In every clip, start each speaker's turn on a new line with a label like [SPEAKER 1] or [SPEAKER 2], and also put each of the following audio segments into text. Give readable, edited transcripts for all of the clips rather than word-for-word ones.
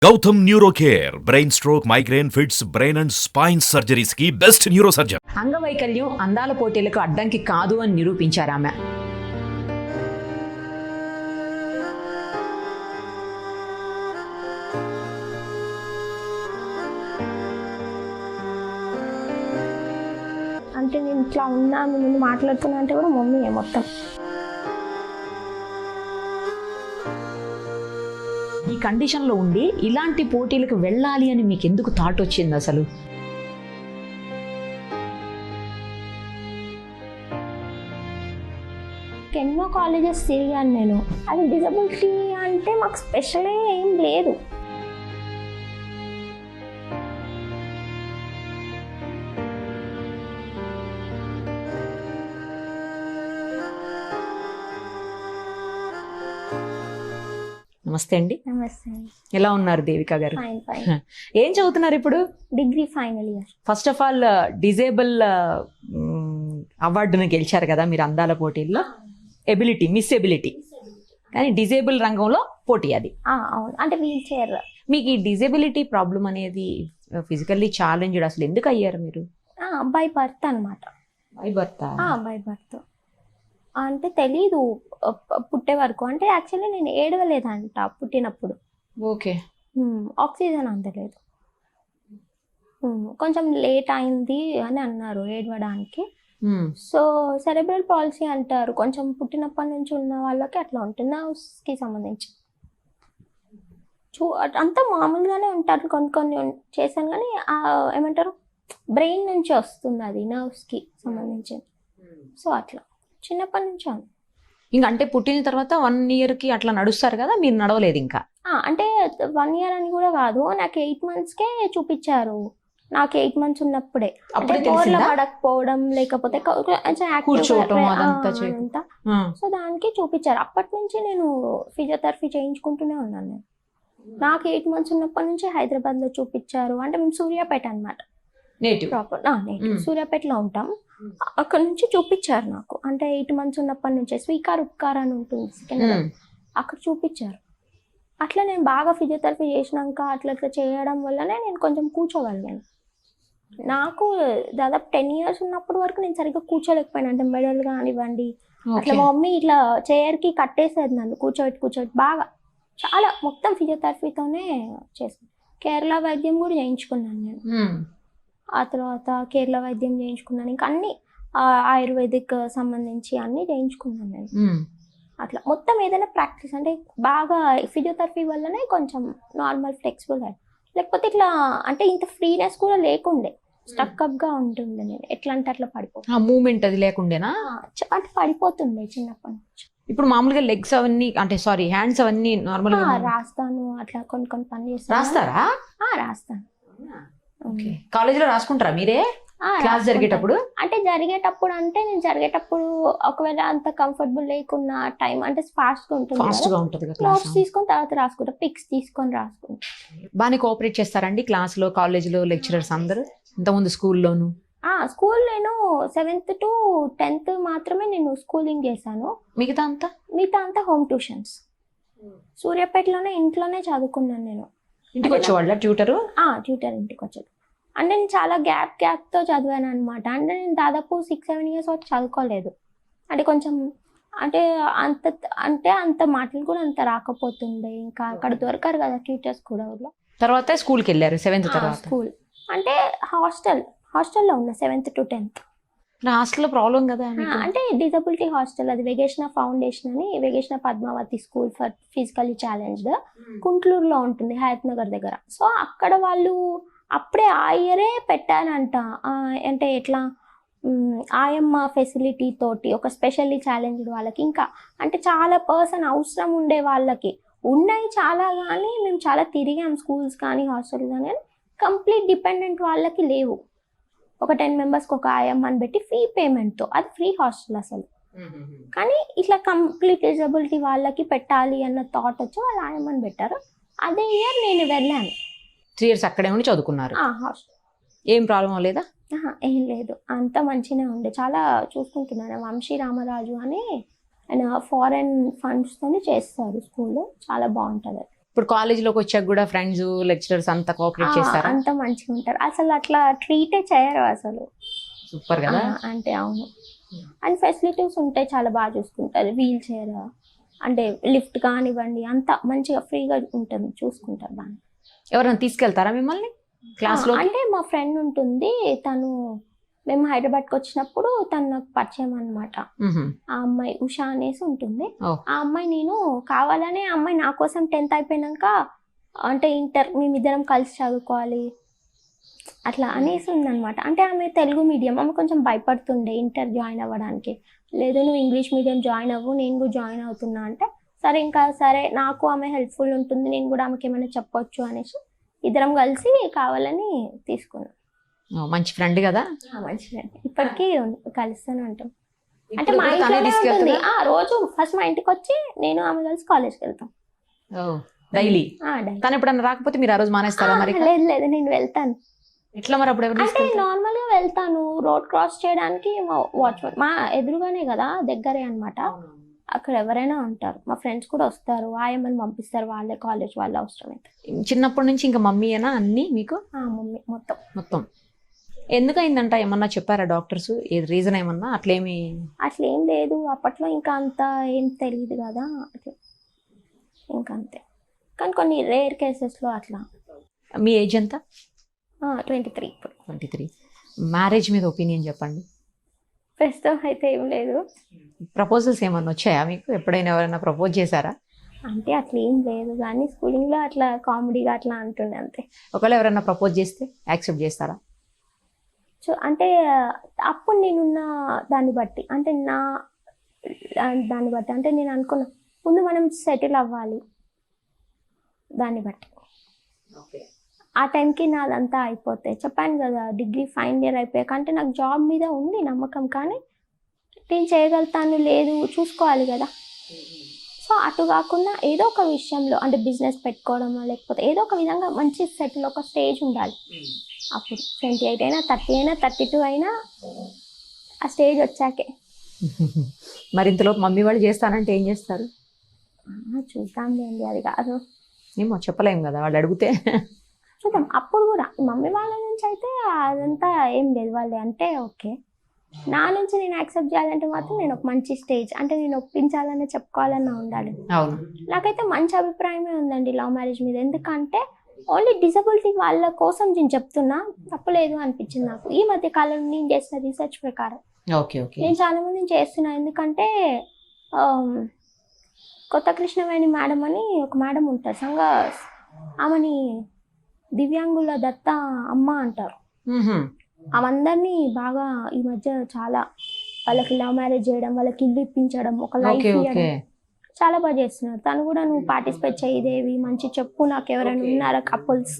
[SPEAKER 1] Gautam neuro care brain stroke migraine fits brain and spine surgeries కి best neuro surgeon.
[SPEAKER 2] అంగవైకల్యం అందాల పోటీలకు అడ్డంకి కాదు అని నిరూపించారు ఆమె.
[SPEAKER 3] అంటే నేను ఇట్లా ఉన్నా ముందు మాట్లాడుతున్నా అంటే కూడా మమ్మీ మొత్తం.
[SPEAKER 2] ఈ కండిషన్లో ఉండి ఇలాంటి పోటీలకు వెళ్ళాలి అని మీకు ఎందుకు థాట్ వచ్చింది అసలు?
[SPEAKER 3] ఎన్నో కాలేజెస్ తిరిగాను నేను. అది డిజబిలిటీ అంటే మాకు స్పెషల్ ఏం లేదు.
[SPEAKER 2] నమస్తే అండి.
[SPEAKER 3] నమస్తే.
[SPEAKER 2] ఎలా ఉన్నారు దేవిక గారు?
[SPEAKER 3] Fine fine.
[SPEAKER 2] ఏం చదువుతున్నారు ఇప్పుడు?
[SPEAKER 3] Degree final year.
[SPEAKER 2] First of all disable అవార్డును గెలిచారు కదా మీరు అందాల పోటీల్లో. ఎబిలిటీ, మిస్ ఎబిలిటీ, కానీ డిజేబుల్ రంగంలో పోటీ అది.
[SPEAKER 3] అవును, అంటే వీల్ చైర్.
[SPEAKER 2] మీకు ఈ డిజేబిలిటీ ప్రాబ్లం అనేది ఫిజికల్లీ ఛాలెంజ్డ్ అసలు ఎందుకు అయ్యారు మీరు?
[SPEAKER 3] బై బర్త్ అనమాట.
[SPEAKER 2] By birth?
[SPEAKER 3] బై బర్త్ అంటే తెలీదు పుట్టే వరకు. అంటే యాక్చువల్లీ నేను ఏడవలేదంట పుట్టినప్పుడు.
[SPEAKER 2] ఓకే.
[SPEAKER 3] ఆక్సిజన్ అందలేదు, కొంచెం లేట్ అయింది అని అన్నారు ఏడవడానికి. సో సెరెబ్రల్ పాలసీ అంటారు, కొంచెం పుట్టినప్పటి నుంచి ఉన్న వాళ్ళకి అట్లా ఉంటుంది. నర్వ్స్కి సంబంధించి అంతా మామూలుగానే ఉంటారు. కొన్ని చేశాను కానీ ఏమంటారు బ్రెయిన్ నుంచి వస్తుంది అది, నర్వ్స్కి సంబంధించి. సో అట్లా చిన్నప్పటి నుంచి
[SPEAKER 2] ఇంకా. అంటే పుట్టిన తర్వాత 1 yearకి అట్లా నడుస్తారు కదా, మీరు నడవలేదు ఇంకా?
[SPEAKER 3] అంటే 1 year అని కూడా కాదు, నాకు 8 monthsకే చూపించారు. నాకు 8 months ఉన్నప్పుడే పడకపోవడం, లేకపోతే
[SPEAKER 2] కూర్చోవటం అదంతా.
[SPEAKER 3] సో దానికి చూపించారు. అప్పటి నుంచి నేను ఫిజియోథెరపీ చేయించుకుంటూనే ఉన్నాను. నేను నాకు 8 months ఉన్నప్పటి నుంచి హైదరాబాద్లో చూపించారు. అంటే మేము సూర్యాపేట అనమాట, ప్రాపర్ నేటివ్ సూర్యాపేటలో ఉంటాం. అక్కడ నుంచి చూపించారు నాకు. అంటే 8 months ఉన్నప్పటి నుంచే స్వీకార్ ఉపకార్ అని ఉంటుంది, అక్కడ చూపించారు. అట్లా నేను బాగా ఫిజియోథెరపీ చేసినాక అట్లా చేయడం వల్లనే నేను కొంచెం కూర్చోగలిగాను. నాకు దాదాపు 10 years ఉన్నప్పటి వరకు నేను సరిగ్గా కూర్చోలేకపోయాను. అంటే మెడల్ కానివ్వండి, అట్లా మా మమ్మీ ఇట్లా చైర్కి కట్టేసేది నన్ను కూర్చోబెట్టి బాగా చాలా మొత్తం ఫిజియోథెరపీతోనే చేసాను. కేరళ వైద్యం కూడా చేయించుకున్నాను నేను. ఆ తర్వాత కేరళ వైద్యం చేయించుకున్నాను. ఇంకా అన్ని ఆయుర్వేదిక్ సంబంధించి అన్నీ చేయించుకున్నాను నేను. అట్లా మొత్తం ఏదైనా ప్రాక్టీస్ అంటే బాగా ఫిజియోథెరపీ వల్లనే కొంచెం నార్మల్ ఫ్లెక్సిబుల్ అయ్యి, లేకపోతే ఇట్లా అంటే ఇంత ఫ్రీనెస్ కూడా లేకుండే, స్టక్అప్గా ఉంటుండే. నేను ఎట్లా అంటే అట్లా
[SPEAKER 2] మూమెంట్ అది లేకుండేనా?
[SPEAKER 3] అంటే పడిపోతుండే చిన్నప్పటి నుంచి.
[SPEAKER 2] ఇప్పుడు మామూలుగా లెగ్స్ అవన్నీ అంటే సారీ హ్యాండ్స్ అవన్నీ నార్మల్
[SPEAKER 3] రాస్తాను. అట్లా కొన్ని పని చేస్తాను.
[SPEAKER 2] రాస్తారా?
[SPEAKER 3] రాస్తాను.
[SPEAKER 2] కాలేజీలో రాసుకుంటారా మీరే క్లాస్ జరిగేటప్పుడు?
[SPEAKER 3] అంటే జరిగేటప్పుడు నేను జరిగేటప్పుడు ఒకవేళ అంత కంఫర్టబుల్ లేకున్నా టైం అంటే ఫాస్ట్ గా ఉంటుంది, నోట్స్ తీసుకొని తర్వాత రాసుకుంటా, పిక్స్ తీసుకొని రాసుకుంటా.
[SPEAKER 2] బాగానే కోఆపరేట్ చేస్తారండి క్లాస్ లో, కాలేజీలో లెక్చరర్స్ అందరూ? ఇంతకుముందు స్కూల్లోను?
[SPEAKER 3] స్కూల్ నేను 7th to 10th మాత్రమే నేను స్కూలింగ్ చేశాను. మిగతా అంతా హోమ్ ట్యూషన్స్. సూర్యాపేటలోనే ఇంట్లోనే చదువుకున్నాను నేను.
[SPEAKER 2] ఇంటికి వచ్చేవాళ్ళ ట్యూటర్?
[SPEAKER 3] ట్యూటర్ ఇంటికి వచ్చేది. అంటే నేను చాలా గ్యాప్తో చదివాను అనమాట. అంటే నేను దాదాపు 6-7 years వరకు చదువుకోలేదు. అంటే కొంచెం అంత మాటలు కూడా అంత రాకపోతుండే. ఇంకా అక్కడ దొరకరు కదా ట్యూటర్స్ కూడా ఊళ్ళో.
[SPEAKER 2] తర్వాత స్కూల్కి వెళ్ళారు 7th తర్వాత?
[SPEAKER 3] స్కూల్ అంటే హాస్టల్లో ఉన్న 7th to 10th.
[SPEAKER 2] హాస్టల్లో ప్రాబ్లం కదా
[SPEAKER 3] అంటే డిజబిలిటీ హాస్టల్ అది. వెగేషణ ఫౌండేషన్ అని, Vegesna Padmavati school for physically challenged, కుంట్లూరులో ఉంటుంది, హయత్ నగర్ దగ్గర. సో అక్కడ వాళ్ళు అప్పుడే ఆ ఇయరే పెట్టారంట. అంటే ఎట్లా ఆయమ్మ ఫెసిలిటీ తోటి ఒక స్పెషల్లీ ఛాలెంజ్డ్ వాళ్ళకి, ఇంకా అంటే చాలా పర్సన్ అవసరం ఉండే వాళ్ళకి ఉన్నాయి చాలా. కానీ మేము చాలా తిరిగాం స్కూల్స్ కానీ హాస్టల్ కానీ, కంప్లీట్ డిపెండెంట్ వాళ్ళకి లేవు. ఒక 10 members ఒక ఆయమ్మని పెట్టి ఫ్రీ పేమెంట్తో, అది ఫ్రీ హాస్టల్ అసలు. కానీ ఇట్లా కంప్లీట్ డిజబిలిటీ వాళ్ళకి పెట్టాలి అన్న థాట్ వచ్చి వాళ్ళు ఆయమ్మని పెట్టారు. అదే ఇయర్ నేను వెళ్ళాను.
[SPEAKER 2] 3 years అక్కడే ఉండి చదువుకున్నారు?
[SPEAKER 3] హాస్టల్.
[SPEAKER 2] ఏం ప్రాబ్లం లేదా?
[SPEAKER 3] ఏం లేదు, అంత మంచిగానే ఉండే. చాలా చూసుకుంటున్నాను. వంశీ రామరాజు అని ఆయన ఫారెన్ ఫండ్స్తో చేస్తారు స్కూల్, చాలా బాగుంటుంది.
[SPEAKER 2] ఇప్పుడు కాలేజీలోకి వచ్చాక కూడా ఫ్రెండ్స్ లెక్చరర్స్ అంతా కోఆపరేట్ చేస్తారా?
[SPEAKER 3] అంత మంచిగా ఉంటారు, అసలు అట్లా ట్రీటే చేయరు అసలు.
[SPEAKER 2] సూపర్ కదా.
[SPEAKER 3] అంటే అవును, అండ్ ఫెసిలిటీస్ ఉంటాయి, చాలా బాగా చూసుకుంటారు. వీల్ చైర్ అంటే లిఫ్ట్ కానివ్వండి అంతా మంచిగా ఫ్రీగా ఉంటుంది, చూసుకుంటారు బాగా.
[SPEAKER 2] ఎవరైనా తీసుకెళ్తారా మిమ్మల్ని క్లాస్ లో?
[SPEAKER 3] అంటే మా ఫ్రెండ్ ఉంటుంది, తను మేము హైదరాబాద్కి వచ్చినప్పుడు తను నాకు పరిచయం అనమాట. ఆ అమ్మాయి ఉషా అనేసి ఉంటుంది. ఆ అమ్మాయి నేను కావాలనే ఆ అమ్మాయి నా కోసం 10th అయిపోయినాక అంటే ఇంటర్ మేమిద్దరం కలిసి చదువుకోవాలి అట్లా అనేసి ఉందనమాట. అంటే ఆమె తెలుగు మీడియం, ఆమె కొంచెం భయపడుతుండే ఇంటర్ జాయిన్ అవ్వడానికి. లేదు నువ్వు ఇంగ్లీష్ మీడియం జాయిన్ అవ్వు, నేను కూడా జాయిన్ అవుతున్నా అంటే సరే ఇంకా సరే నాకు ఆమె హెల్ప్ఫుల్ ఉంటుంది, నేను కూడా ఆమెకి ఏమైనా చెప్పొచ్చు అనేసి ఇద్దరం కలిసి కావాలని తీసుకున్నాం.
[SPEAKER 2] మంచి ఫ్రెండ్ కదా.
[SPEAKER 3] మంచి ఫ్రెండ్, ఇప్పటికీ కలుస్తూనే ఉంటాం. అంటే మా ఇంట్లోనే ఉంటుంది, రోజు ఫస్ట్ మా ఇంటికి వచ్చి నేను ఆమె కలిసి కాలేజ్కి వెళ్తాం
[SPEAKER 2] డైలీ. తను ఎప్పుడన్నా రాకపోతే మీరు ఆ రోజు మానేస్తారా మరి?
[SPEAKER 3] లేదు లేదు, నేను వెళ్తాను.
[SPEAKER 2] ఎట్లా మరి అప్పుడు?
[SPEAKER 3] అంటే నార్మల్ గా వెళ్తాను, రోడ్ క్రాస్ చేయడానికి మా వాచ్మెన్ మా ఎదురుగానే కదా, దగ్గరే అన్నమాట. అక్కడ ఎవరైనా ఉంటారు, మా ఫ్రెండ్స్ కూడా వస్తారు, ఆయమ్మని పంపిస్తారు వాళ్ళే, కాలేజ్ వాళ్ళే అవసరం అయితే.
[SPEAKER 2] చిన్నప్పటి నుంచి ఇంకా మమ్మీయేనా అన్ని మీకు?
[SPEAKER 3] మమ్మీ మొత్తం.
[SPEAKER 2] మొత్తం ఎందుకయిందంట ఏమన్నా చెప్పారా డాక్టర్స్? ఏది రీజన్ ఏమన్నా? అట్లేమి
[SPEAKER 3] అట్లేం లేదు, అప్పట్లో ఇంకా అంత ఏం తెలియదు కదా, అట్లా ఇంకా అంతే. కానీ కొన్ని రేర్ కేసెస్లో అట్లా.
[SPEAKER 2] మీ ఏజ్ ఎంత?
[SPEAKER 3] 23 ఇప్పుడు.
[SPEAKER 2] 23. మ్యారేజ్ మీద ఒపీనియన్ చెప్పండి.
[SPEAKER 3] ప్రస్తుతం అయితే ఏం లేదు.
[SPEAKER 2] ప్రపోజల్స్ ఏమన్నా వచ్చాయా మీకు? ఎప్పుడైనా ఎవరైనా ప్రపోజ్ చేశారా?
[SPEAKER 3] అంటే అట్లా ఏం లేదు, కానీ స్కూలింగ్లో అట్లా కామెడీగా అట్లా అంటుండే అంతే.
[SPEAKER 2] ఒకవేళ ఎవరైనా ప్రపోజ్ చేస్తే యాక్సెప్ట్ చేస్తారా?
[SPEAKER 3] సో అంటే అప్పుడు నేనున్న దాన్ని బట్టి, అంటే నా దాన్ని బట్టి, అంటే నేను అనుకున్నా ముందు మనం సెటిల్ అవ్వాలి, దాన్ని బట్టి. ఆ టైంకి నాదంతా అయిపోతాయి. చెప్పాను కదా, డిగ్రీ ఫైనల్ ఇయర్ అయిపోయాక అంటే నాకు జాబ్ మీద ఉంది నమ్మకం, కానీ నేను చేయగలుగుతాను లేదు చూసుకోవాలి కదా. సో అటు కాకుండా ఏదో ఒక విషయంలో అంటే బిజినెస్ పెట్టుకోవడం, లేకపోతే ఏదో ఒక విధంగా మంచి సెటిల్ ఒక స్టేజ్ ఉండాలి. అప్పుడు 28 అయినా 30 అయినా 32 అయినా ఆ స్టేజ్ వచ్చాకే.
[SPEAKER 2] మరి ఇంతలో మమ్మీ వాళ్ళు చేస్తానంటే ఏం చేస్తారు?
[SPEAKER 3] చూద్దాంలేండి, అది కాదు
[SPEAKER 2] ఏమో చెప్పలేం కదా, వాళ్ళు అడిగితే
[SPEAKER 3] చూద్దాం. అప్పుడు కూడా మమ్మీ వాళ్ళ నుంచి అయితే అదంతా ఏం లేదు, వాళ్ళు అంటే ఓకే. నా నుంచి నేను యాక్సెప్ట్ చేయాలంటే మాత్రం నేను ఒక మంచి స్టేజ్, అంటే నేను ఒప్పించాలని చెప్పుకోవాలన్నా ఉండాలి.
[SPEAKER 2] అవును,
[SPEAKER 3] నాకైతే మంచి అభిప్రాయమే ఉందండి లవ్ మ్యారేజ్ మీద. ఎందుకంటే ఓన్లీ డిజబిలిటీ వాళ్ళ కోసం నేను చెప్తున్నా, తప్పలేదు అనిపించింది నాకు ఈ మధ్య కాలంలో నేను చేసిన రీసెర్చ్ ప్రకారం. నేను చాలా మందిని చేస్తున్నా, ఎందుకంటే కొత్త కృష్ణవేణి మేడం అని ఒక మేడం ఉంటారు, ఆమెని దివ్యాంగుల దత్త అమ్మ అంటారు. ఆమందరినీ బాగా ఈ మధ్య చాలా వాళ్ళకి లవ్ మ్యారేజ్ చేయడం, వాళ్ళకి ఇల్లు ఇప్పించడం, ఒక లైఫ్ ఇవ్వడం చాలా బాగా చేస్తున్నారు. తను కూడా నువ్వు పార్టిసిపేట్ చేయదేవి, మంచి చెప్పు నాకు ఎవరైనా ఉన్నారా కపుల్స్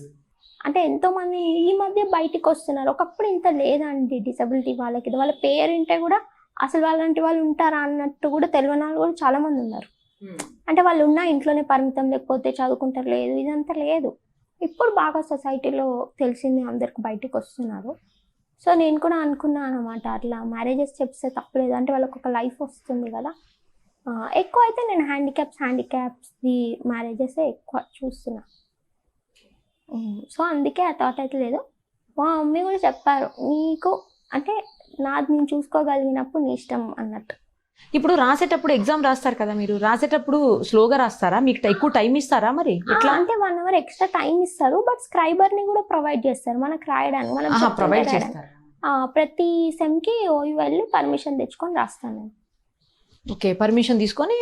[SPEAKER 3] అంటే. ఎంతోమంది ఈ మధ్య బయటికి వస్తున్నారు, ఒకప్పుడు ఇంత లేదండి డిసబిలిటీ వాళ్ళకి. వాళ్ళ పేరెంటే కూడా అసలు వాళ్ళంటి వాళ్ళు ఉంటారా అన్నట్టు కూడా తెలియని వాళ్ళు కూడా చాలా మంది ఉన్నారు. అంటే వాళ్ళు ఉన్న ఇంట్లోనే పరిమితం, లేకపోతే చదువుకుంటారు, లేదు ఇదంతా లేదు. ఇప్పుడు బాగా సొసైటీలో తెలిసింది, అందరికి బయటికి వస్తున్నారు. సో నేను కూడా అనుకున్నాను అనమాట, అట్లా మ్యారేజెస్ చెప్తే తప్పలేదు, అంటే వాళ్ళకి ఒక లైఫ్ వస్తుంది కదా. ఎక్కువ అయితే నేను హ్యాండిక్యాప్స్ది మ్యారేజెస్ ఎక్కువ చూస్తున్నా. సో అందుకే ఆ థాట్ అయితే లేదు. మా మమ్మీ కూడా చెప్పారు, నీకు అంటే నాది నేను చూసుకోగలిగినప్పుడు నీ ఇష్టం అన్నట్టు.
[SPEAKER 2] ఇప్పుడు రాసేటప్పుడు ఎగ్జామ్ రాస్తారు కదా, మీరు రాసేటప్పుడు స్లోగా రాస్తారా? మీకు ఎక్కువ టైం ఇస్తారా? మరి ఎట్లా
[SPEAKER 3] అంటే 1 hour ఎక్స్ట్రా టైం ఇస్తారు, బట్ స్క్రైబర్ ని కూడా ప్రొవైడ్ చేస్తారు మనకు రాయడానికి. మనం
[SPEAKER 2] ప్రొవైడ్ చేస్తారు.
[SPEAKER 3] ప్రతి సెమ్ కి ఓయూ వెళ్ళి పర్మిషన్ తెచ్చుకొని రాస్తాను నేను.
[SPEAKER 2] ఓకే, పర్మిషన్ తీసుకొని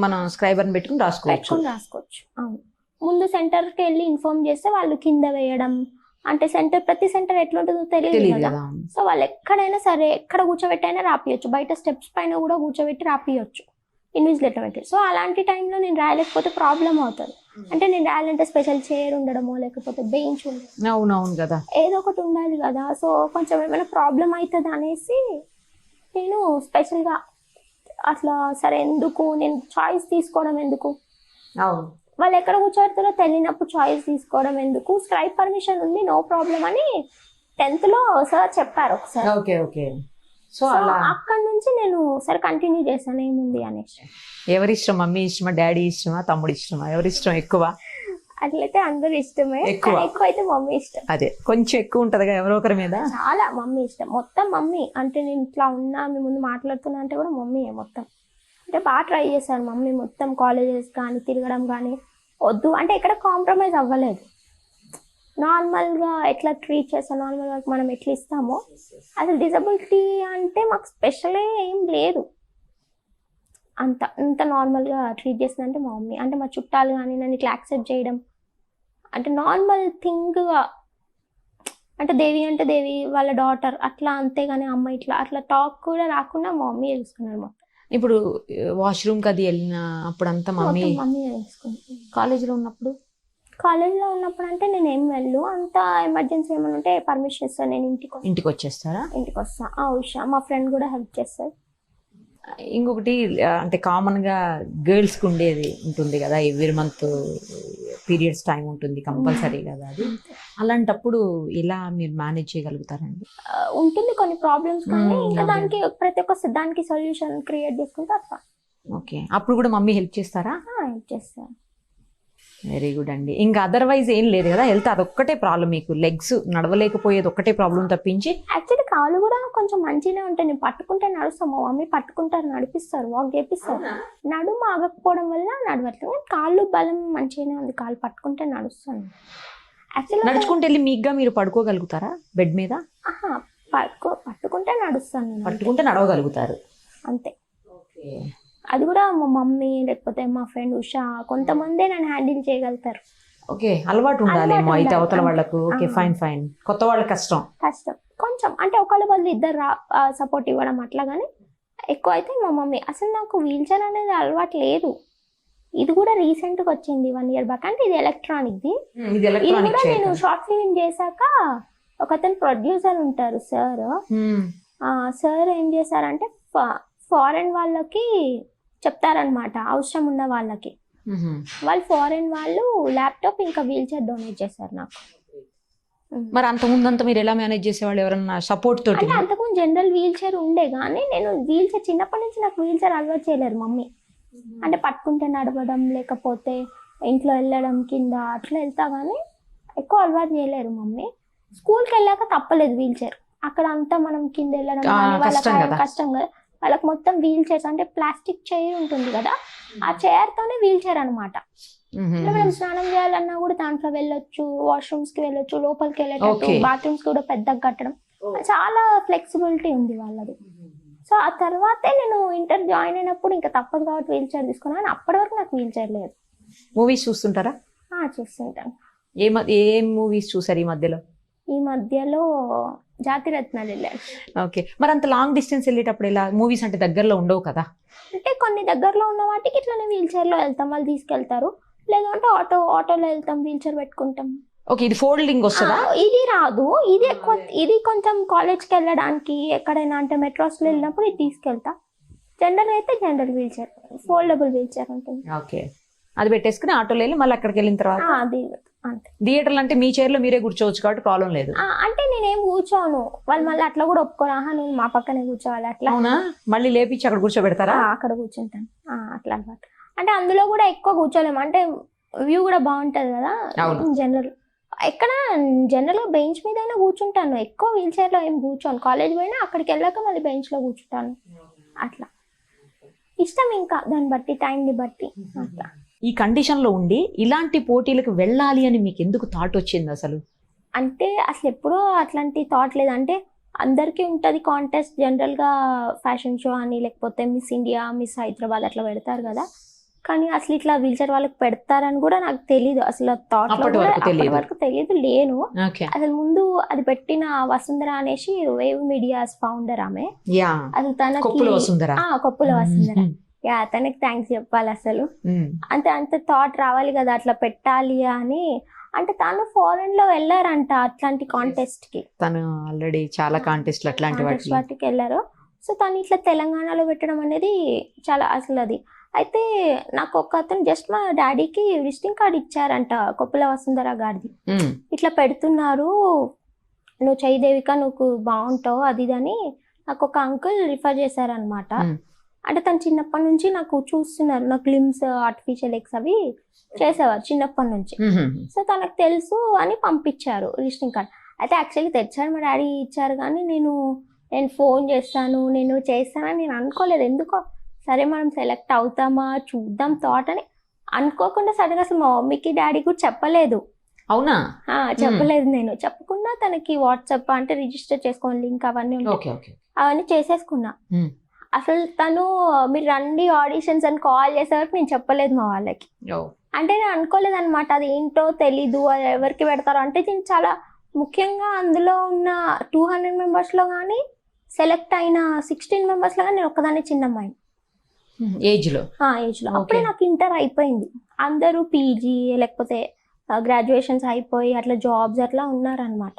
[SPEAKER 2] మనం స్క్రైబర్ ని పెట్టుకుని రాసుకోవచ్చు.
[SPEAKER 3] అవును, ముందు సెంటర్కి వెళ్ళి ఇన్ఫార్మ్ చేస్తే వాళ్ళు కింద వేయడం, అంటే ప్రతి సెంటర్ ఎట్లుంటుందో తెలియదు కదా. సో వాళ్ళు ఎక్కడైనా సరే, ఎక్కడ కూర్చోబెట్టైనా రాపియొచ్చు, బయట స్టెప్స్ పైన కూడా కూర్చోబెట్టి రాపియొచ్చు ఇన్విజిలేటర్ పెట్టి. సో అలాంటి టైంలో నేను రాయలేకపోతే ప్రాబ్లం అవుతుంది. అంటే నేను రాయాలంటే స్పెషల్ చైర్ ఉండడమో, లేకపోతే బెంచ్ ఉండడం,
[SPEAKER 2] అవునవును కదా,
[SPEAKER 3] ఏదో ఒకటి ఉండాలి కదా. సో కొంచెం ఏమైనా ప్రాబ్లం అవుతుంది అనేసి నేను స్పెషల్గా అట్లా సరే ఎందుకు నేను చాయిస్ తీసుకోవడం ఎందుకు,
[SPEAKER 2] అవును
[SPEAKER 3] వాళ్ళు ఎక్కడ కూర్చోబెడతారో తెలియనప్పుడు చాయిస్ తీసుకోవడం ఎందుకు, స్క్రైబ్ పర్మిషన్ ఉంది నో ప్రాబ్లం అని 10th లో సార్ చెప్పారు ఒకసారి.
[SPEAKER 2] Okay okay. సో
[SPEAKER 3] అక్కడ నుంచి నేను సరే కంటిన్యూ చేశాను, ఏముంది అనేసి.
[SPEAKER 2] ఎవరి ఇష్టం? మమ్మీ ఇష్టమా, డాడీ ఇష్టమా, తమ్ముడు ఇష్టమా? ఎవరి ఇష్టం ఎక్కువ?
[SPEAKER 3] అట్లయితే అందరూ ఇష్టమే,
[SPEAKER 2] ఎక్కువ.
[SPEAKER 3] కానీ ఎక్కువ అయితే మమ్మీ ఇష్టం.
[SPEAKER 2] అదే కొంచెం ఎక్కువ ఉంటదిగా ఎవరో ఒకరి మీద.
[SPEAKER 3] చాలా మమ్మీ ఇష్టం, మొత్తం మమ్మీ. అంటే నేను ఇట్లా ఉన్నా, మీ ముందు మాట్లాడుతున్నా అంటే కూడా మమ్మీ మొత్తం. అంటే బాగా ట్రై చేశాను మమ్మీ, మొత్తం కాలేజెస్ కానీ తిరగడం కానీ వద్దు అంటే ఎక్కడ కాంప్రమైజ్ అవ్వలేదు. నార్మల్గా ఎట్లా ట్రీట్ చేస్తాం, నార్మల్గా మనం ఎట్లా ఇస్తామో అసలు డిజబిలిటీ అంటే మాకు స్పెషలే ఏం లేదు. అంత నార్మల్గా ట్రీట్ చేస్తుందంటే మా మమ్మీ. అంటే మా చుట్టాలు కానీ నన్ను ఇట్లా యాక్సెప్ట్ చేయడం అంటే నార్మల్ థింగ్గా, అంటే దేవి అంటే దేవి వాళ్ళ డాటర్ అట్లా, అంతేగాని అమ్మ ఇట్లా అట్లా టాక్ కూడా రాకుండా మా మమ్మీ చూసుకున్నారు మొత్తం.
[SPEAKER 2] ఇప్పుడు వాష్రూమ్కి అది వెళ్ళిన అప్పుడంతా మమ్మీ
[SPEAKER 3] చూసుకుంటాను.
[SPEAKER 2] కాలేజీలో
[SPEAKER 3] ఉన్నప్పుడు అంటే నేను ఏం వెళ్ళు, అంత ఎమర్జెన్సీ ఏమైనా ఉంటే పర్మిషన్ ఇస్తాను, నేను ఇంటికి
[SPEAKER 2] వచ్చేస్తారా?
[SPEAKER 3] ఇంటికి వస్తాను. ఉషా మా ఫ్రెండ్ కూడా హెల్ప్ చేస్తారు.
[SPEAKER 2] ఇంకొకటి అంటే కామన్గా గర్ల్స్కి ఉండేది ఉంటుంది కదా, ఎవ్రీ మంత్ పీరియడ్స్ టైం ఉంటుంది కంపల్సరీ కదా అది. అలాంటప్పుడు ఎలా మీరు మేనేజ్ చేయగలుగుతారండి?
[SPEAKER 3] ఉంటుంది కొన్ని ప్రాబ్లమ్స్, కానీ ఇంకా దానికి ప్రతి ఒక్క దానికి సొల్యూషన్ క్రియేట్ చేసుకుంటే అట్లా.
[SPEAKER 2] ఓకే, అప్పుడు కూడా మమ్మీ హెల్ప్ చేస్తారా?
[SPEAKER 3] హెల్ప్ చేస్తాను.
[SPEAKER 2] వెరీ గుడ్ అండి. ఇంకా అదర్వైజ్ ఏం లేదు కదా, హెల్త్ అదొక్కటే ప్రాబ్లం మీకు, లెగ్స్ నడవలేకపోయేది ఒక్కటే ప్రాబ్లం తప్పించి?
[SPEAKER 3] యాక్చువల్లీ కాళ్ళు కూడా కొంచెం మంచిగానే ఉంటాయి, నేను పట్టుకుంటే నడుస్తాను, మా మమ్మీ పట్టుకుంటారు, నడిపిస్తారు, వాక్ చేపిస్తారు. నడుము ఆగకపోవడం వల్ల నడవట్లేదు, కాళ్ళు బలం మంచిగానే ఉంది, కాళ్ళు పట్టుకుంటే నడుస్తాను. యాక్చువల్లీ
[SPEAKER 2] నడుచుకుంటే వెళ్ళి మీగ్గా మీరు పడుకోగలుగుతారా బెడ్ మీద?
[SPEAKER 3] పట్టుకుంటే నడుస్తాను,
[SPEAKER 2] పట్టుకుంటే నడవగలుగుతారు
[SPEAKER 3] అంతే. అది కూడా మా మమ్మీ లేకపోతే మా ఫ్రెండ్ ఉషా కొంతమందే నన్ను హ్యాండిల్ చేయగలుగుతారు.
[SPEAKER 2] ఓకే, అలవాటు ఉండాలేమో అయితే అవతల వాళ్ళకు. Okay, fine. కొత్త వాళ్ళకి కష్టం
[SPEAKER 3] కొంచెం, అంటే ఒకళ్ళ బదులు ఇద్దరు సపోర్ట్ ఇవ్వడం అట్లా. కానీ ఎక్కువ అయితే మా మమ్మీ. అసలు నాకు వీల్ చైర్ అనేది అలవాటు లేదు, ఇది కూడా రీసెంట్గా వచ్చింది 1 year బ్యాక్. అంటే ఇది ఎలక్ట్రానిక్ది. ఇది కూడా నేను షార్ట్ ఫిల్మ్ చేశాక ఒకతను ప్రొడ్యూసర్ ఉంటారు సార్ ఏం చేశారంటే ఫారెన్ వాళ్ళకి చెప్తారనమాట, అవసరం ఉన్న వాళ్ళకి. వాళ్ళు ఫారెన్ వాళ్ళు ల్యాప్టాప్ ఇంకా వీల్ చైర్ డొనేట్ చేశారు నాకు.
[SPEAKER 2] మరి అంతకుముందంతా మీరు ఎలా మేనేజ్ చేసేవాళ్ళు, ఎవరన్నా సపోర్ట్ తోటి?
[SPEAKER 3] అంటే అంతకుముందు జనరల్ వీల్ చైర్ ఉండే, కానీ నేను వీల్ చైర్ చిన్నప్పటి నుంచి నాకు వీల్ చైర్ అలవాటు చేయలేరు మమ్మీ. అంటే పట్టుకుంటే నడవడం, లేకపోతే ఇంట్లో వెళ్ళడం కింద అట్లా వెళ్తా, కానీ ఎక్కువ అలవాటు చేయలేరు మమ్మీ. స్కూల్కి వెళ్ళాక తప్పలేదు వీల్ చైర్, అక్కడ అంతా మనం కింద వెళ్ళడం కష్టం కదా. వాళ్ళకి మొత్తం వీల్ చైర్స్, అంటే ప్లాస్టిక్ చైర్ ఉంటుంది కదా, ఆ చైర్ తోనే వీల్ చైర్ అనమాట. మనం స్నానం చేయాలన్నా కూడా దాంట్లో వెళ్ళొచ్చు, వాష్రూమ్స్ కి వెళ్ళొచ్చు, లోపలికి వెళ్ళేటట్టు, బాత్రూమ్స్ కూడా పెద్దగా కట్టడం, చాలా ఫ్లెక్సిబిలిటీ ఉంది వాళ్ళది. సో ఆ తర్వాతే నేను ఇంటర్ జాయిన్ అయినప్పుడు ఇంకా తప్పదు కాబట్టి వీల్ చైర్ తీసుకున్నాను. అప్పటి వరకు నాకు వీల్ చైర్ లేదు.
[SPEAKER 2] మూవీస్ చూస్తుంటారా?
[SPEAKER 3] చూస్తుంటాను.
[SPEAKER 2] ఏ మూవీస్ చూసారు ఈ మధ్యలో?
[SPEAKER 3] జాతిరత్నాలు వెళ్ళాను.
[SPEAKER 2] ఓకే, మరి అంత లాంగ్ డిస్టెన్స్ వెళ్ళేటప్పుడు ఇలా మూవీస్ అంటే దగ్గరలో ఉండవు కదా?
[SPEAKER 3] అంటే కొన్ని దగ్గరలో ఉన్న వాటికి ఇట్లానే వీల్ చైర్ లో వెళ్తాం, వాళ్ళు తీసుకెళ్తారు. లేదంటే ఆటోలో వెళ్తాం, వీల్ చైర్ పెట్టుకుంటాం.
[SPEAKER 2] ఓకే, ఇది ఫోల్డింగ్ వస్తుందా?
[SPEAKER 3] ఇది రాదు, ఇది ఎక్కువ. ఇది కొంచెం కాలేజ్కి వెళ్ళడానికి ఎక్కడైనా, అంటే మెట్రోస్ లో వెళ్ళినప్పుడు ఇది తీసుకెళ్తా. జనరల్ అయితే general wheelchair, foldable wheelchair ఉంటుంది.
[SPEAKER 2] ఓకే, అది పెట్టేసుకుని ఆటోలో వెళ్ళి మళ్ళీ అక్కడికి వెళ్ళిన తర్వాత
[SPEAKER 3] అది అంతే.
[SPEAKER 2] థియేటర్లు అంటే మీ చైర్లో మీరే కూర్చోవచ్చు కాబట్టి ప్రాబ్లం లేదు.
[SPEAKER 3] అంటే నేనేం కూర్చోను, వాళ్ళు మళ్ళీ అట్లా కూడా ఒప్పుకోరా, నువ్వు మా పక్కనే కూర్చోవాలి అట్లా.
[SPEAKER 2] అవునా? మళ్ళీ లేపించి అక్కడ కూర్చోబెడతారా?
[SPEAKER 3] అక్కడ కూర్చుంటాను అట్లా అనమాట. అంటే అందులో కూడా ఎక్కువ కూర్చోలేము, అంటే వ్యూ కూడా బాగుంటది కదా. జనరల్ గా బెంచ్ మీద అయినా కూర్చుంటాను, ఎక్కువ వీల్ చైర్ లో ఏం కూర్చోను. కాలేజ్ పోయినా అక్కడికి వెళ్ళాక మళ్ళీ బెంచ్ లో కూర్చుంటాను. అట్లా ఇష్టం, ఇంకా దాన్ని బట్టి, టైంని బట్టి అట్లా.
[SPEAKER 2] ఈ కండిషన్లో ఉండి ఇలాంటి పోటీలకు వెళ్ళాలి అని మీకు ఎందుకు థాట్ వచ్చింది అసలు?
[SPEAKER 3] అంటే అసలు ఎప్పుడూ అట్లాంటి థాట్ లేదు. అంటే అందరికీ ఉంటుంది కాంటెస్ట్, జనరల్గా ఫ్యాషన్ షో అని, లేకపోతే మిస్ ఇండియా, మిస్ హైదరాబాద్ అట్లా పెడతారు కదా. కానీ అసలు ఇట్లా వీల్ చైర్ వాళ్ళకి పెడతారని కూడా నాకు తెలీదు, అసలు థాట్ వరకు తెలీదు లేను. అసలు ముందు అది పెట్టిన వసుంధర అనేసి వేవ్ మీడియాస్ ఫౌండర్ ఆమె, అసలు తనకి కొప్పుల వసుంధర, తనకి థ్యాంక్స్ చెప్పాలి అసలు. అంత థాట్ రావాలి కదా అట్లా పెట్టాలి అని. అంటే తను ఫారెన్ లో వెళ్ళారంట అట్లాంటి కాంటెస్ట్ కి,
[SPEAKER 2] తను ఆల్రెడీ చాలా కాంటెస్ట్ అట్లాంటి
[SPEAKER 3] వాటికి వెళ్ళారు. సో తను ఇట్లా తెలంగాణలో పెట్టడం అనేది చాలా అసలు అది. అయితే నాకు ఒక అతను జస్ట్ మా డాడీకి విజిటింగ్ కార్డ్ ఇచ్చారంట, కొప్పుల వసుంధర గారిది. ఇట్లా పెడుతున్నారు, నువ్వు చెయ్యి దేవిక, నువ్వు బాగుంటావు అది ఇది అని నాకు ఒక అంకుల్ రిఫర్ చేశారనమాట. అంటే తను చిన్నప్పటి నుంచి నాకు చూస్తున్నారు, నాకు లిమ్స్ ఆర్టిఫిషియల్ ఎగ్స్ అవి చేసేవారు చిన్నప్పటి నుంచి. సో తనకు తెలుసు అని పంపించారు రిజిస్టరింగ్ కార్డ్. అయితే యాక్చువల్లీ తెచ్చారు మా డాడీ ఇచ్చారు, కానీ నేను ఫోన్ చేస్తాను, నేను చేస్తానని నేను అనుకోలేదు. ఎందుకో సరే మనం సెలెక్ట్ అవుతామా చూద్దాం థాట్ అని అనుకోకుండా సడన్గా అసలు మా మమ్మీకి డాడీ కూడా చెప్పలేదు.
[SPEAKER 2] అవునా?
[SPEAKER 3] చెప్పలేదు. నేను చెప్పకుండా తనకి వాట్సాప్ అంటే రిజిస్టర్ చేసుకోండి లింక్ అవన్నీ ఉంటాయి, అవన్నీ చేసేసుకున్నా. అసలు తను మీరు రండి ఆడిషన్స్ అని కాల్ చేసే వరకు నేను చెప్పలేదు మా వాళ్ళకి. అంటే నేను అనుకోలేదు అనమాట, అది ఏంటో తెలీదు, అది ఎవరికి పెడతారో. అంటే నేను చాలా ముఖ్యంగా అందులో ఉన్న 200 మెంబర్స్లో కానీ సెలెక్ట్ అయిన 16 మెంబర్స్లో కానీ నేను ఒక్కదాన్ని చిన్నమ్మాయి ఏజ్లో. అప్పుడే నాకు ఇంటర్ అయిపోయింది, అందరూ పీజీ లేకపోతే గ్రాడ్యుయేషన్స్ అయిపోయి అట్లా జాబ్స్ అట్లా ఉన్నారనమాట.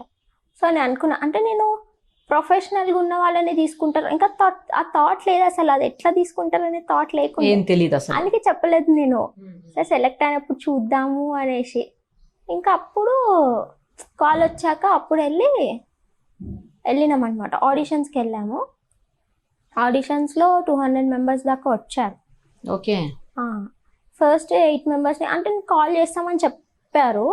[SPEAKER 3] సో నేను అనుకున్నా అంటే నేను ప్రొఫెషనల్గా ఉన్న వాళ్ళని తీసుకుంటారు, ఇంకా ఆ థాట్ లేదు అసలు, అది ఎట్లా తీసుకుంటారు అనే థాట్ లేకుండా అందుకే చెప్పలేదు నేను. సరే సెలెక్ట్ అయినప్పుడు చూద్దాము అనేసి, ఇంకా అప్పుడు కాల్ వచ్చాక అప్పుడు వెళ్ళినాం అనమాట. ఆడిషన్స్కి వెళ్ళాము. ఆడిషన్స్లో 200 మెంబర్స్ దాకా వచ్చారు.
[SPEAKER 2] ఓకే.
[SPEAKER 3] ఫస్ట్ 8 మెంబర్స్ని అంటే కాల్ చేస్తామని చెప్పారు,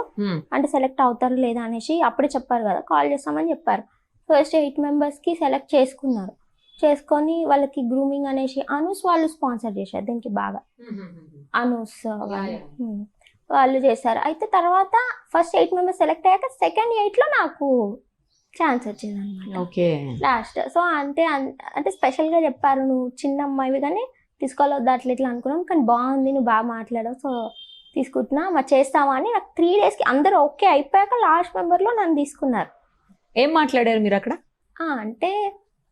[SPEAKER 3] అంటే సెలెక్ట్ అవుతారు లేదా అనేసి అప్పుడే చెప్పారు కదా, కాల్ చేస్తామని చెప్పారు. ఫస్ట్ 8 మెంబర్స్కి సెలెక్ట్ చేసుకున్నారు. చేసుకొని వాళ్ళకి గ్రూమింగ్ అనేసి అనూస్ వాళ్ళు స్పాన్సర్ చేశారు దీనికి బాగా. అనూస్ వాళ్ళు చేశారు. అయితే తర్వాత ఫస్ట్ 8 మెంబర్స్ సెలెక్ట్ అయ్యాక సెకండ్ 8లో నాకు ఛాన్స్ వచ్చింది అనమాట లాస్ట్. సో అంటే స్పెషల్గా చెప్పారు, నువ్వు చిన్న అమ్మాయివి కానీ తీసుకోవద్దు అట్లా ఇట్లా అనుకున్నాం, కానీ బాగుంది, నువ్వు బాగా మాట్లాడావు, సో తీసుకుంటున్నా మరి చేస్తావా అని. నాకు 3 డేస్కి అందరూ ఓకే అయిపోయాక లాస్ట్ మెంబర్లో నన్ను తీసుకున్నారు.
[SPEAKER 2] ఏం మాట్లాడారు మీరు అక్కడ?
[SPEAKER 3] అంటే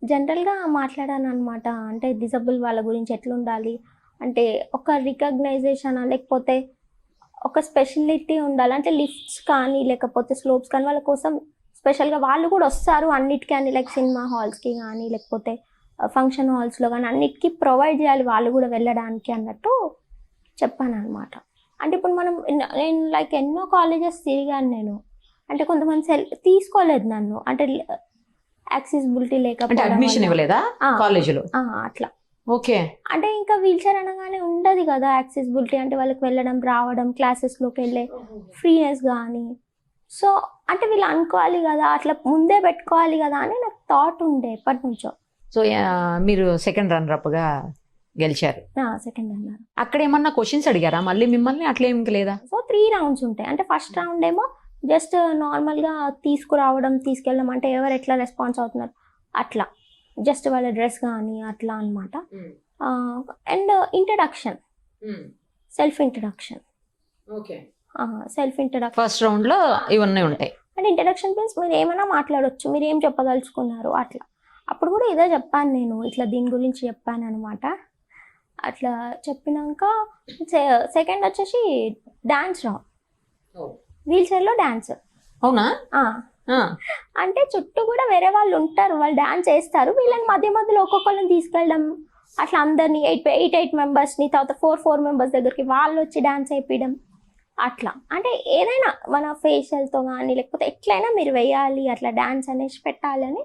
[SPEAKER 3] జనరల్గా మాట్లాడాను అనమాట, అంటే డిజబుల్ వాళ్ళ గురించి ఎట్లా ఉండాలి, అంటే ఒక రికగ్నైజేషన్ లేకపోతే ఒక స్పెషాలిటీ ఉండాలి, అంటే లిఫ్ట్స్ కానీ లేకపోతే స్లోప్స్ కానీ వాళ్ళ కోసం స్పెషల్గా వాళ్ళు కూడా వస్తారు అన్నిటికీ అని, లైక్ సినిమా హాల్స్కి కానీ లేకపోతే ఫంక్షన్ హాల్స్లో కానీ అన్నిటికీ ప్రొవైడ్ చేయాలి వాళ్ళు కూడా వెళ్ళడానికి అన్నట్టు చెప్పాను అనమాట. అంటే ఇప్పుడు నేను లైక్ ఎన్నో కాలేజెస్ తిరిగాను నేను, అంటే కొంతమంది తీసుకోలేదు నన్ను, అంటే యాక్సెసిబిలిటీ లేకపోతే
[SPEAKER 2] అడ్మిషన్ ఇవ్వలేదా కాలేజీలో
[SPEAKER 3] అట్లా.
[SPEAKER 2] ఓకే.
[SPEAKER 3] అంటే ఇంకా వీల్ చైర్ అనగానే ఉండదు కదా యాక్సెసిబిలిటీ, అంటే వాళ్ళకి వెళ్ళడం రావడం క్లాసెస్లోకి వెళ్ళే ఫ్రీనెస్ కానీ. సో అంటే వీళ్ళు అనుకోవాలి కదా, అట్లా ముందే పెట్టుకోవాలి కదా అని నాకు థాట్ ఉండే ఎప్పటి నుంచో.
[SPEAKER 2] సో మీరు సెకండ్ రన్నర్అప్గా గెలిచారు.
[SPEAKER 3] Second runner.
[SPEAKER 2] అక్కడ ఏమన్నా క్వశ్చన్స్ అడిగారా మళ్ళీ మిమ్మల్ని? అట్లా ఏం లేదా?
[SPEAKER 3] సో 3 రౌండ్స్ ఉంటాయి. అంటే ఫస్ట్ రౌండ్ ఏమో జస్ట్ నార్మల్గా తీసుకురావడం తీసుకెళ్ళడం, అంటే ఎవరు ఎట్లా రెస్పాన్స్ అవుతున్నారు అట్లా, జస్ట్ వాళ్ళ డ్రెస్ కానీ అట్లా అనమాట. And introduction, self introduction.
[SPEAKER 2] First రౌండ్లో ఇవన్నీ ఉంటాయి.
[SPEAKER 3] అంటే ఇంట్రడక్షన్ మీన్స్ మీరు ఏమైనా మాట్లాడవచ్చు, మీరు ఏం చెప్పదలుచుకున్నారు అట్లా. అప్పుడు కూడా ఇదే చెప్పాను నేను, ఇట్లా దీని గురించి చెప్పాను అనమాట. అట్లా చెప్పినాక సెకండ్ వచ్చేసి డాన్స్ రౌండ్, వీల్ చైర్లో డాన్స్.
[SPEAKER 2] అవునా?
[SPEAKER 3] అంటే చుట్టూ కూడా వేరే వాళ్ళు ఉంటారు, వాళ్ళు డాన్స్ వేస్తారు, వీళ్ళని మధ్య మధ్యలో ఒక్కొక్కరిని తీసుకెళ్ళడం అట్లా, అందరినీ 8 మెంబర్స్ని, తర్వాత 4 మెంబర్స్ దగ్గరికి వాళ్ళు వచ్చి డాన్స్ వేయడం అట్లా. అంటే ఏదైనా మన ఫేషియల్తో కానీ లేకపోతే ఎట్లయినా మీరు వేయాలి అట్లా డాన్స్ అనేసి పెట్టాలని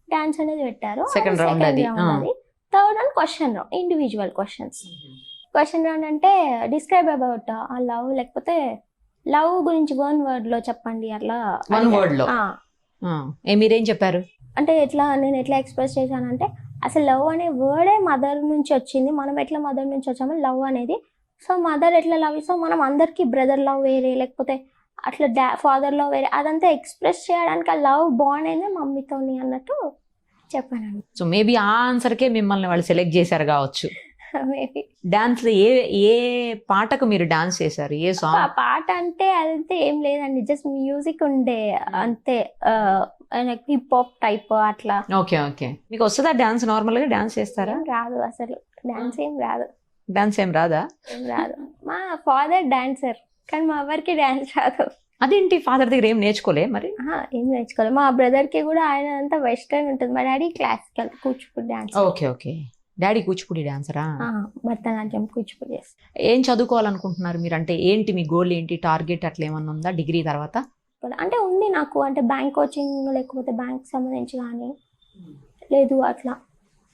[SPEAKER 3] డాన్స్ అనేది పెట్టారు.
[SPEAKER 2] సెకండ్ రౌండ్ అది.
[SPEAKER 3] Third round question round, individual questions. Question round అంటే డిస్క్రైబ్ అబౌట్ ఆ లవ్, లేకపోతే లవ్ గురించి 1 wordలో చెప్పండి అట్లా.
[SPEAKER 2] 1 wordలో మీరేం చెప్పారు?
[SPEAKER 3] అంటే నేను ఎట్లా ఎక్స్ప్రెస్ చేశానంటే, అసలు లవ్ అనే వర్డే మదర్ నుంచి వచ్చింది, మనం ఎట్లా మదర్ నుంచి వచ్చామో లవ్ అనేది. సో మదర్ ఎట్లా లవ్ ఇస్తాం, మనం అందరికీ బ్రదర్ లవ్ వేరే లేకపోతే అట్లా ఫాదర్ లవ్ వేరే, అదంతా ఎక్స్ప్రెస్ చేయడానికి ఆ లవ్ బాండ్ అయింది మమ్మీతోని అన్నట్టు చెప్పానండి.
[SPEAKER 2] సో మేబీ ఆ ఆన్సర్కే మిమ్మల్ని వాళ్ళు సెలెక్ట్ చేశారు కావచ్చు.
[SPEAKER 3] మేబీ.
[SPEAKER 2] డాన్స్ లో ఏ పాటకు మీరు డాన్స్ చేశారు? ఏ సాంగ్?
[SPEAKER 3] పాట అంటే అదంతా ఏం లేదండి, జస్ట్ మ్యూజిక్ ఉండే అంతే, హిప్ హాప్ టైప్ అట్లా.
[SPEAKER 2] ఓకే. మీకు వస్తుందా డాన్స్? నార్మల్ గా డాన్స్ చేస్తారా?
[SPEAKER 3] రాదు అసలు, డాన్స్ ఏం రాదు.
[SPEAKER 2] డాన్స్ ఏం రాదా?
[SPEAKER 3] ఏం రాదు. మా ఫాదర్ డాన్సర్, కానీ మా ఎవరికి డాన్స్ రాదు.
[SPEAKER 2] అదేంటి, ఫాదర్ దగ్గర ఏం నేర్చుకోలే మరి?
[SPEAKER 3] ఏం నేర్చుకోలేదు. మా బ్రదర్కి కూడా ఆయన అంతా వెస్టర్న్ ఉంటుంది, మా daddy classical Kuchipudi dance.
[SPEAKER 2] Okay. Daddy Kuchipudi డాన్సరా?
[SPEAKER 3] భరతనాట్యం కూచిపూడి చేస్తారు.
[SPEAKER 2] ఏం చదువుకోవాలనుకుంటున్నారు మీరు? అంటే ఏంటి మీ గోల్ ఏంటి, టార్గెట్ అట్లా ఏమన్నా ఉందా డిగ్రీ తర్వాత?
[SPEAKER 3] అంటే ఉంది నాకు, అంటే బ్యాంక్ కోచింగ్ లేకపోతే బ్యాంక్ సంబంధించి కానీ లేదు అట్లా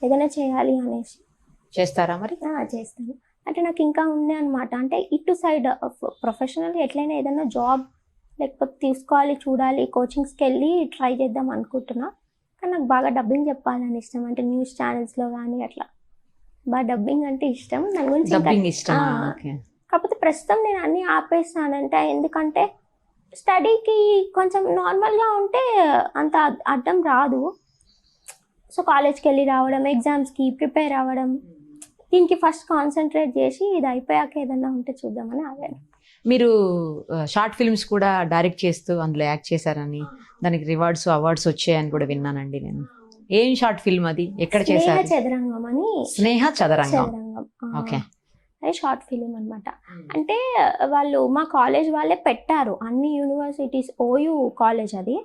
[SPEAKER 3] ఏదైనా చేయాలి అనేసి.
[SPEAKER 2] చేస్తారా మరి?
[SPEAKER 3] చేస్తాను. అంటే నాకు ఇంకా ఉండే అనమాట, అంటే ఇటు సైడ్ ప్రొఫెషనల్ ఎట్లయినా ఏదైనా జాబ్ లేకపోతే తీసుకోవాలి, చూడాలి, కోచింగ్స్కి వెళ్ళి ట్రై చేద్దాం అనుకుంటున్నా. కానీ నాకు బాగా డబ్బింగ్ చెప్పాలని ఇష్టం, అంటే న్యూస్ ఛానల్స్లో కానీ అట్లా బాగా డబ్బింగ్ అంటే ఇష్టం. దాని గురించి
[SPEAKER 2] డబ్బింగ్ ఇష్టం.
[SPEAKER 3] కాకపోతే ప్రస్తుతం నేను అన్నీ ఆపేస్తానంటే, ఎందుకంటే స్టడీకి కొంచెం నార్మల్గా ఉంటే అంత అడ్డం రాదు. సో కాలేజ్కి వెళ్ళి రావడం, ఎగ్జామ్స్కి ప్రిపేర్ అవ్వడం, దీనికి ఫస్ట్ కాన్సన్ట్రేట్ చేసి ఇది అయిపోయాక ఏదన్నా ఉంటే చూద్దామని ఆగాను.
[SPEAKER 2] మీరు షార్ట్ ఫిల్మ్స్ కూడా డైరెక్ట్ చేస్తూ అందులో యాక్ట్ చేశారని, దానికి రివార్డ్స్ అవార్డ్స్ వచ్చాయని కూడా విన్నానండి నేను. ఏం షార్ట్ ఫిల్మ్ అది, ఎక్కడ చేశారు?
[SPEAKER 3] చదరంగం అని.
[SPEAKER 2] స్నేహ చదరంగం. ఓకే.
[SPEAKER 3] అది షార్ట్ ఫిలిం అనమాట. అంటే వాళ్ళు మా కాలేజ్ వాళ్ళే పెట్టారు, అన్ని యూనివర్సిటీస్, ఓయూ కాలేజ్ అది,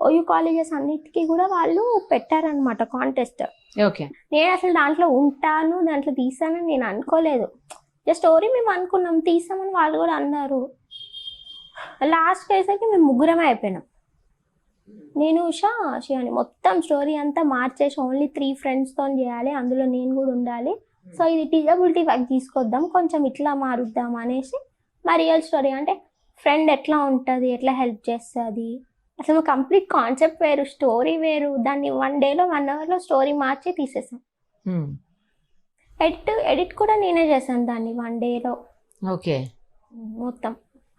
[SPEAKER 3] ఓయూ కాలేజెస్ అన్నిటికీ కూడా వాళ్ళు పెట్టారనమాట కాంటెస్ట్.
[SPEAKER 2] ఓకే.
[SPEAKER 3] నేను అసలు దాంట్లో ఉంటాను, దాంట్లో తీసానని నేను అనుకోలేదు. జస్ట్ స్టోరీ మేము అనుకున్నాం, తీసామని వాళ్ళు కూడా అన్నారు. లాస్ట్ వేసరికి మేము ముగ్గురమే అయిపోయినాం. నేను షియాని మొత్తం స్టోరీ అంతా మార్చేసి ఓన్లీ 3 ఫ్రెండ్స్తో చేయాలి, అందులో నేను కూడా ఉండాలి. సో ఇది టీజబిలిటీ వైపు తీసుకొద్దాం, కొంచెం ఇట్లా మారుద్దాం అనేసి మా రియల్ స్టోరీ. అంటే ఫ్రెండ్ ఎట్లా ఉంటుంది, ఎట్లా హెల్ప్ చేస్తుంది, అసలు కంప్లీట్ కాన్సెప్ట్ వేరు, స్టోరీ వేరు. దాన్ని 1 డేలో 1 అవర్లో స్టోరీ మార్చి తీసేసాం. ఎడిట్ కూడా నేనే చేశాను దాన్ని 1 డేలో.
[SPEAKER 2] ఓకే.
[SPEAKER 3] మొత్తం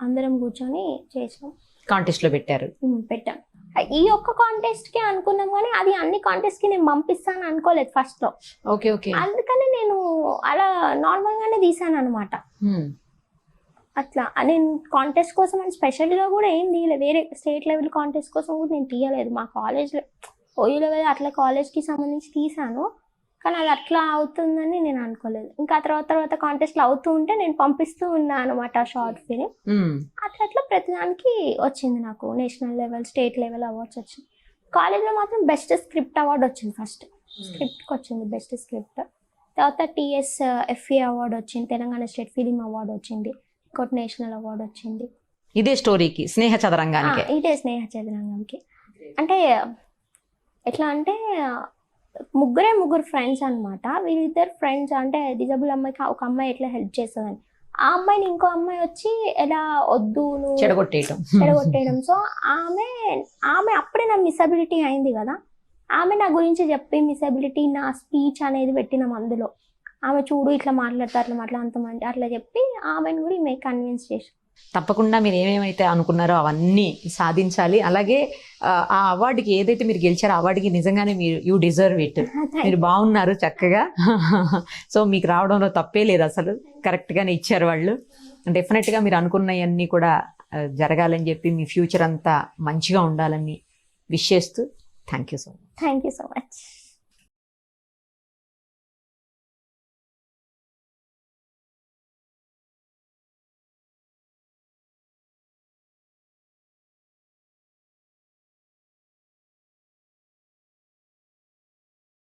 [SPEAKER 3] అందరం కూర్చొని చేసాం.
[SPEAKER 2] కాంటెస్ట్లో పెట్టాం. ఈ ఒక్క కాంటెస్ట్కి అనుకున్నాం, కానీ అది అన్ని కాంటెస్ట్కి నేను పంపిస్తాను అనుకోలేదు ఫస్ట్లో. ఓకే. ఓకే.
[SPEAKER 3] అందుకని నేను అలా నార్మల్గానే తీసాను అనమాట. అట్లా నేను కాంటెస్ట్ కోసం అని స్పెషల్గా కూడా ఏం తీయలేదు, వేరే స్టేట్ లెవెల్ కాంటెస్ట్ కోసం కూడా నేను తీయలేదు. మా కాలేజ్లో ఓయూ లెవెల్ అట్లా కాలేజ్కి సంబంధించి తీసాను, కానీ అది అట్లా అవుతుందని నేను అనుకోలేదు. ఇంకా తర్వాత కాంటెస్ట్లు అవుతూ ఉంటే నేను పంపిస్తూ ఉన్నాను అనమాట షార్ట్ ఫిలిం. అట్లా ప్రతిదానికి వచ్చింది నాకు national level, state level awards వచ్చింది. కాలేజ్లో మాత్రం బెస్ట్ స్క్రిప్ట్ అవార్డు వచ్చింది. ఫస్ట్ స్క్రిప్ట్కి వచ్చింది బెస్ట్ స్క్రిప్ట్, తర్వాత TSFA అవార్డు వచ్చింది, తెలంగాణ స్టేట్ ఫిలిం అవార్డు వచ్చింది, ఇంకోటి నేషనల్ అవార్డు వచ్చింది.
[SPEAKER 2] ఇదే స్టోరీకి, స్నేహ చదరంగానికి.
[SPEAKER 3] ఇదే స్నేహ చదరంగంకి. అంటే ఎట్లా అంటే ముగ్గురు ఫ్రెండ్స్ అనమాట. వీళ్ళిద్దరు ఫ్రెండ్స్, అంటే డిజబుల్ అమ్మాయికి ఒక అమ్మాయి ఎట్లా హెల్ప్ చేస్తుందని, ఆ అమ్మాయిని ఇంకో అమ్మాయి వచ్చి ఎలా వద్దు చెడగొట్టేయడం. సో ఆమె అప్పుడే నా మిసబిలిటీ అయింది కదా, ఆమె నా గురించి చెప్పి మిసబిలిటీ, నా స్పీచ్ అనేది పెట్టినాం అందులో. ఆమె చూడు ఇట్లా మాట్లాడతా, అట్లా చెప్పి ఆమెను కూడా ఈమె కన్విన్స్ చేసి.
[SPEAKER 2] తప్పకుండా మీరు ఏమేమైతే అనుకున్నారో అవన్నీ సాధించాలి. అలాగే ఆ అవార్డుకి ఏదైతే మీరు గెలిచారో ఆ అవార్డుకి నిజంగానే యూ డిజర్వ్ ఇట్. మీరు బాగున్నారు చక్కగా. సో మీకు రావడంలో తప్పే లేదు, అసలు కరెక్ట్గానే ఇచ్చారు వాళ్ళు. డెఫినెట్గా మీరు అనుకున్నవన్నీ కూడా జరగాలని చెప్పి, మీ ఫ్యూచర్ అంతా మంచిగా ఉండాలని విష్ చేస్తూ థ్యాంక్ యూ సో మచ్.